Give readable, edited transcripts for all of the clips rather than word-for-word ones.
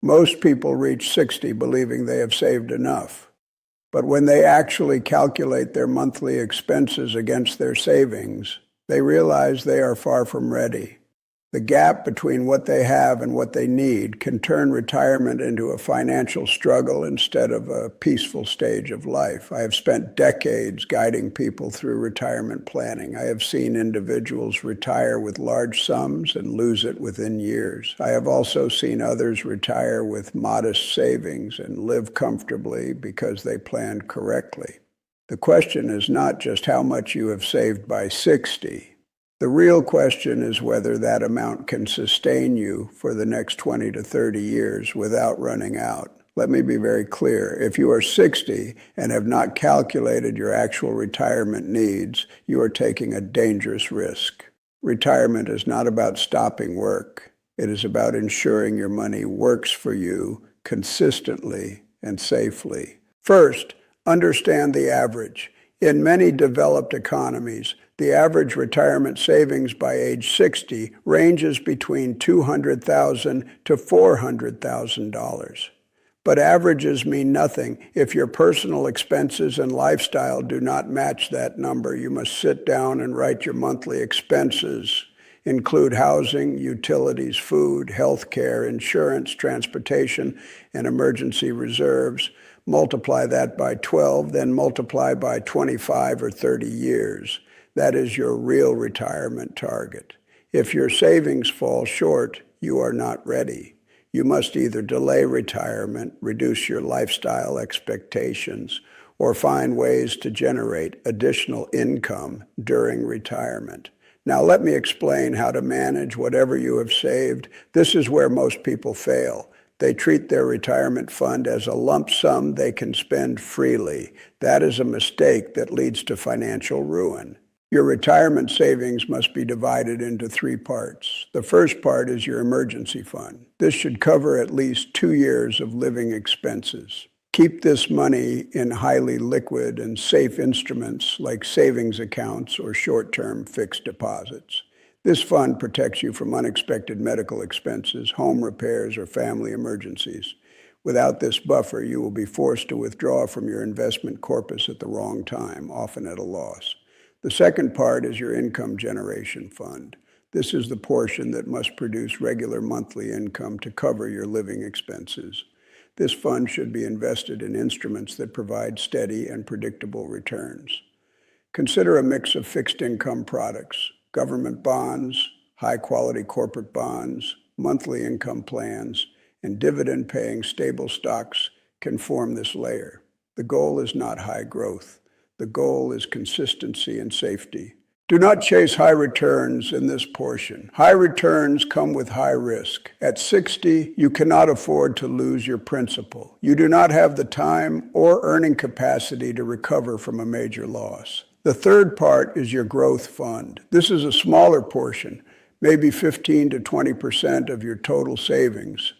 Most people reach 60 believing they have saved enough. But when they actually calculate their monthly expenses against their savings, they realize they are far from ready. The gap between what they have and what they need can turn retirement into a financial struggle instead of a peaceful stage of life. I have spent decades guiding people through retirement planning. I have seen individuals retire with large sums and lose it within years. I have also seen others retire with modest savings and live comfortably because they planned correctly. The question is not just how much you have saved by 60. The real question is whether that amount can sustain you for the next 20 to 30 years without running out. Let me be very clear. If you are 60 and have not calculated your actual retirement needs, you are taking a dangerous risk. Retirement is not about stopping work. It is about ensuring your money works for you consistently and safely. First, understand the average. In many developed economies, the average retirement savings by age 60 ranges between $200,000 to $400,000. But averages mean nothing if your personal expenses and lifestyle do not match that number. You must sit down and write your monthly expenses. Include housing, utilities, food, health care, insurance, transportation, and emergency reserves. Multiply that by 12, then multiply by 25 or 30 years. That is your real retirement target. If your savings fall short, you are not ready. You must either delay retirement, reduce your lifestyle expectations, or find ways to generate additional income during retirement. Now let me explain how to manage whatever you have saved. This is where most people fail. They treat their retirement fund as a lump sum they can spend freely. That is a mistake that leads to financial ruin. Your retirement savings must be divided into 3 parts. The first part is your emergency fund. This should cover at least 2 years of living expenses. Keep this money in highly liquid and safe instruments like savings accounts or short-term fixed deposits. This fund protects you from unexpected medical expenses, home repairs, or family emergencies. Without this buffer, you will be forced to withdraw from your investment corpus at the wrong time, often at a loss. The second part is your income generation fund. This is the portion that must produce regular monthly income to cover your living expenses. This fund should be invested in instruments that provide steady and predictable returns. Consider a mix of fixed income products, government bonds, high-quality corporate bonds, monthly income plans, and dividend-paying stable stocks can form this layer. The goal is not high growth. The goal is consistency and safety. Do not chase high returns in this portion. High returns come with high risk. At 60, you cannot afford to lose your principal. You do not have the time or earning capacity to recover from a major loss. The third part is your growth fund. This is a smaller portion, maybe 15 to 20% of your total savings.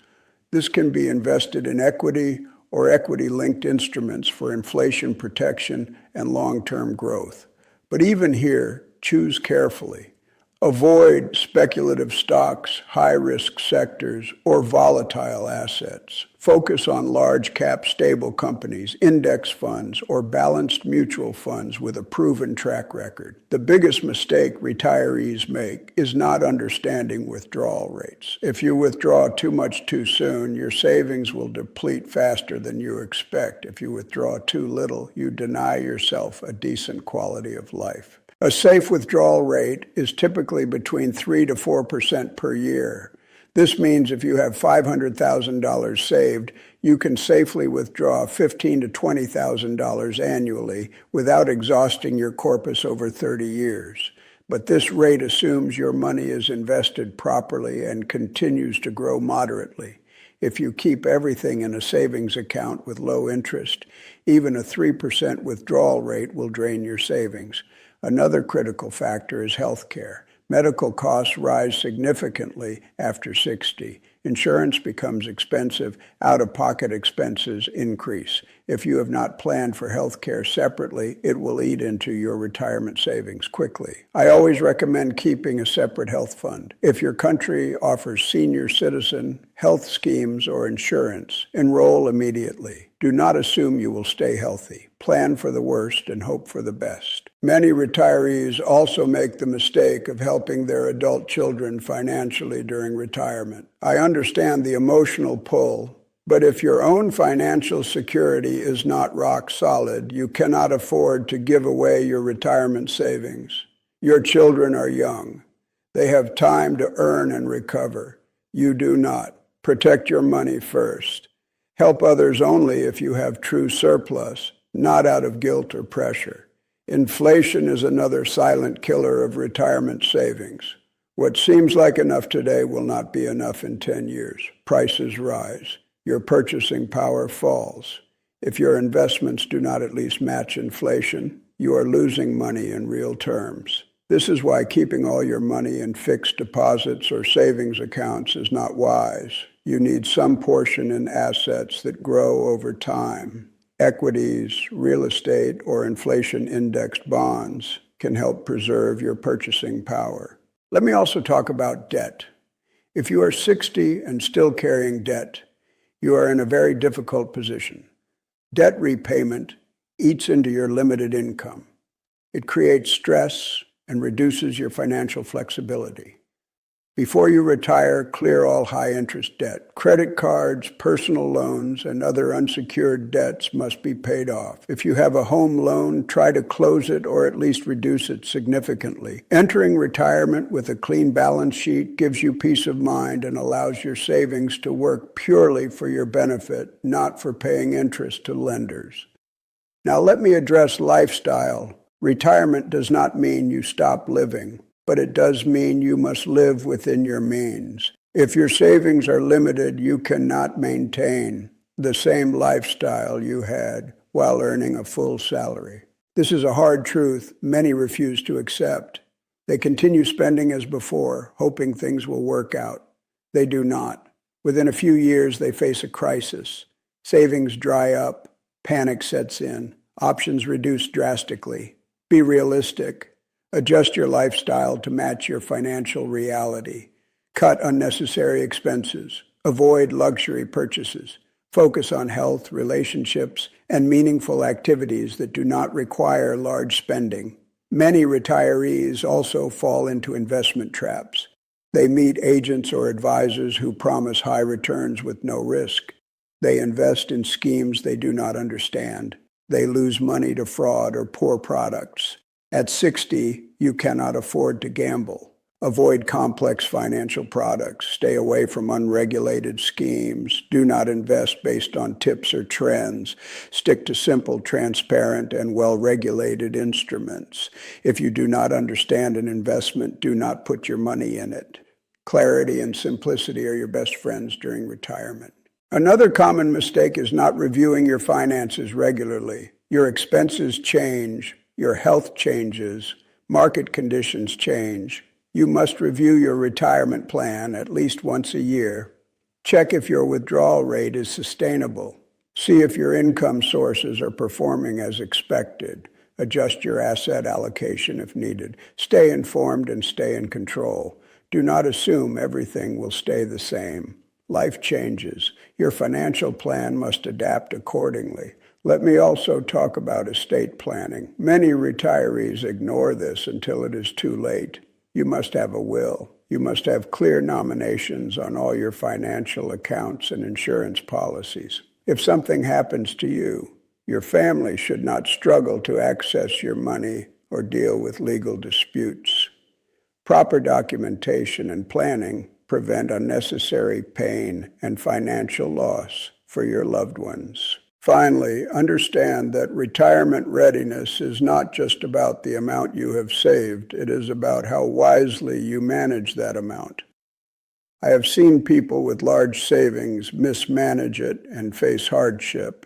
This can be invested in equity or equity-linked instruments for inflation protection and long-term growth. But even here, choose carefully. Avoid speculative stocks, high-risk sectors, or volatile assets. Focus on large-cap stable companies, index funds, or balanced mutual funds with a proven track record. The biggest mistake retirees make is not understanding withdrawal rates. If you withdraw too much too soon, your savings will deplete faster than you expect. If you withdraw too little, you deny yourself a decent quality of life. A safe withdrawal rate is typically between 3 to 4% per year. This means if you have $500,000 saved, you can safely withdraw $15,000 to $20,000 annually without exhausting your corpus over 30 years. But this rate assumes your money is invested properly and continues to grow moderately. If you keep everything in a savings account with low interest, even a 3% withdrawal rate will drain your savings. Another critical factor is health care. Medical costs rise significantly after 60. Insurance becomes expensive. Out-of-pocket expenses increase. If you have not planned for health care separately, it will eat into your retirement savings quickly. I always recommend keeping a separate health fund. If your country offers senior citizen health schemes or insurance, enroll immediately. Do not assume you will stay healthy. Plan for the worst and hope for the best. Many retirees also make the mistake of helping their adult children financially during retirement. I understand the emotional pull, but if your own financial security is not rock solid, you cannot afford to give away your retirement savings. Your children are young. They have time to earn and recover. You do not. Protect your money first. Help others only if you have true surplus, not out of guilt or pressure. Inflation is another silent killer of retirement savings. What seems like enough today will not be enough in 10 years. Prices rise. Your purchasing power falls. If your investments do not at least match inflation, you are losing money in real terms. This is why keeping all your money in fixed deposits or savings accounts is not wise. You need some portion in assets that grow over time. Equities, real estate, or inflation-indexed bonds can help preserve your purchasing power. Let me also talk about debt. If you are 60 and still carrying debt, you are in a very difficult position. Debt repayment eats into your limited income. It creates stress and reduces your financial flexibility. Before you retire, clear all high-interest debt. Credit cards, personal loans, and other unsecured debts must be paid off. If you have a home loan, try to close it or at least reduce it significantly. Entering retirement with a clean balance sheet gives you peace of mind and allows your savings to work purely for your benefit, not for paying interest to lenders. Now let me address lifestyle. Retirement does not mean you stop living, but it does mean you must live within your means. If your savings are limited, you cannot maintain the same lifestyle you had while earning a full salary. This is a hard truth many refuse to accept. They continue spending as before, hoping things will work out. They do not. Within a few years, they face a crisis. Savings dry up, panic sets in, options reduce drastically. Be realistic. Adjust your lifestyle to match your financial reality. Cut unnecessary expenses. Avoid luxury purchases. Focus on health, relationships, and meaningful activities that do not require large spending. Many retirees also fall into investment traps. They meet agents or advisors who promise high returns with no risk. They invest in schemes they do not understand. They lose money to fraud or poor products. At 60, you cannot afford to gamble. Avoid complex financial products. Stay away from unregulated schemes. Do not invest based on tips or trends. Stick to simple, transparent, and well-regulated instruments. If you do not understand an investment, do not put your money in it. Clarity and simplicity are your best friends during retirement. Another common mistake is not reviewing your finances regularly. Your expenses change. Your health changes, market conditions change. You must review your retirement plan at least once a year. Check if your withdrawal rate is sustainable. See if your income sources are performing as expected. Adjust your asset allocation if needed. Stay informed and stay in control. Do not assume everything will stay the same. Life changes. Your financial plan must adapt accordingly. Let me also talk about estate planning. Many retirees ignore this until it is too late. You must have a will. You must have clear nominations on all your financial accounts and insurance policies. If something happens to you, your family should not struggle to access your money or deal with legal disputes. Proper documentation and planning prevent unnecessary pain and financial loss for your loved ones. Finally, understand that retirement readiness is not just about the amount you have saved. It is about how wisely you manage that amount. I have seen people with large savings mismanage it and face hardship.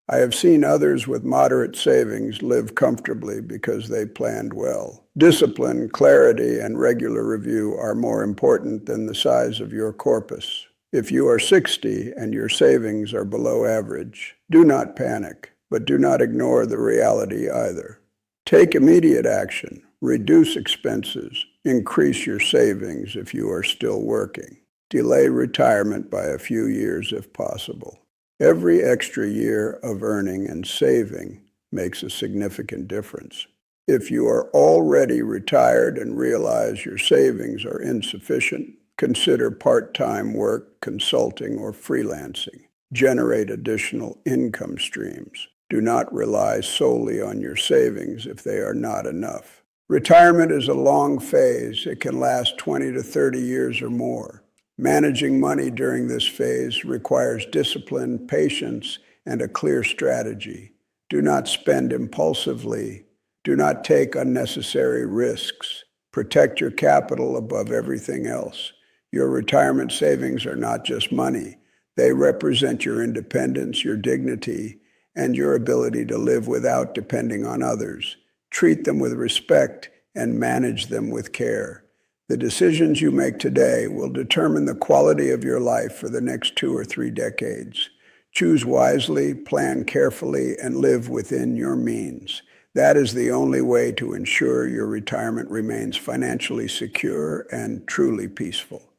I have seen others with moderate savings live comfortably because they planned well. Discipline, clarity, and regular review are more important than the size of your corpus. If you are 60 and your savings are below average, do not panic, but do not ignore the reality either. Take immediate action. Reduce expenses. Increase your savings if you are still working. Delay retirement by a few years if possible. Every extra year of earning and saving makes a significant difference. If you are already retired and realize your savings are insufficient, consider part-time work, consulting, or freelancing. Generate additional income streams. Do not rely solely on your savings if they are not enough. Retirement is a long phase. It can last 20 to 30 years or more. Managing money during this phase requires discipline, patience, and a clear strategy. Do not spend impulsively. Do not take unnecessary risks. Protect your capital above everything else. Your retirement savings are not just money. They represent your independence, your dignity, and your ability to live without depending on others. Treat them with respect and manage them with care. The decisions you make today will determine the quality of your life for the next 2 or 3 decades. Choose wisely, plan carefully, and live within your means. That is the only way to ensure your retirement remains financially secure and truly peaceful.